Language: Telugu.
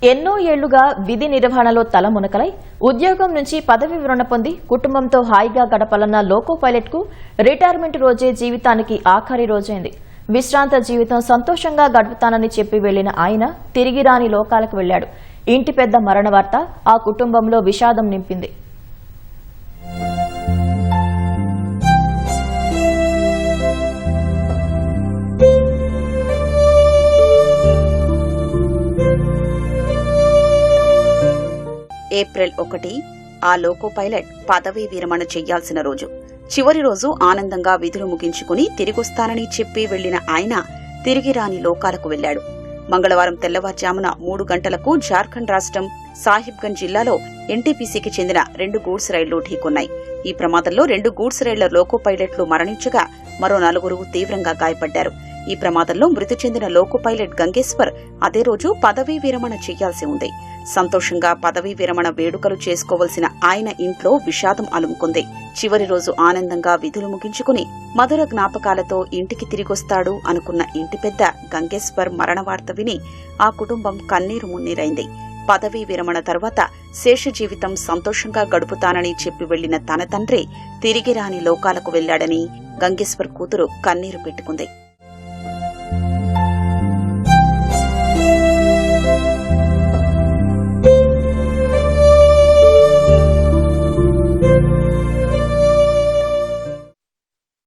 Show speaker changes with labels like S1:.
S1: ఎన్నో ఏళ్లుగా విధి నిర్వహణలో తలమునకలై ఉద్యోగం నుంచి పదవి విరమణ పొంది కుటుంబంతో హాయిగా గడపాలన్న లోకో పైలట్ కు రిటైర్మెంట్ రోజే జీవితానికి ఆఖరి రోజైంది. విశ్రాంత జీవితం సంతోషంగా గడుపుతానని చెప్పి వెళ్లిన ఆయన తిరిగి రాని లోకాలకు వెళ్లాడు. ఇంటి పెద్ద మరణ వార్త ఆ కుటుంబంలో విషాదం నింపింది.
S2: ఏప్రిల్ 1 ఆ లోకో పైలట్ పదవీ విరమణ చెయ్యాల్సిన రోజు. చివరి రోజు ఆనందంగా విధులు ముగించుకుని తిరిగొస్తానని చెప్పి వెళ్లిన ఆయన తిరిగి రాని లోకాలకు వెళ్లాడు. మంగళవారం తెల్లవారుజామున 3 గంటలకు జార్ఖండ్ రాష్ట్రం సాహిబ్గంజ్ జిల్లాలో ఎన్టీపీసీకి చెందిన 2 గూడ్స్ రైళ్లు ఢీకొన్నాయి. ఈ ప్రమాదంలో 2 గూడ్స్ రైళ్ల లోకో పైలట్లు మరణించగా మరో 4 తీవ్రంగా గాయపడ్డారు. ఈ ప్రమాదంలో మృతి చెందిన లోకో పైలట్ గంగేశ్వర్ అదే రోజు పదవీ విరమణ చేయాల్సి ఉంది. సంతోషంగా పదవీ విరమణ వేడుకలు చేసుకోవలసిన ఆయన ఇంట్లో విషాదం అలుముకుంది. చివరి రోజు ఆనందంగా విధులు ముగించుకుని మధుర జ్ఞాపకాలతో ఇంటికి తిరిగొస్తాడు అనుకున్న ఇంటి పెద్ద గంగేశ్వర్ మరణ వార్త విని ఆ కుటుంబం కన్నీరు మున్నీరైంది. పదవీ విరమణ తర్వాత శేష జీవితం సంతోషంగా గడుపుతానని చెప్పి వెళ్లిన తన తండ్రి తిరిగి రాని లోకాలకు వెళ్లాడని గంగేశ్వర్ కూతురు కన్నీరు పెట్టుకుంది.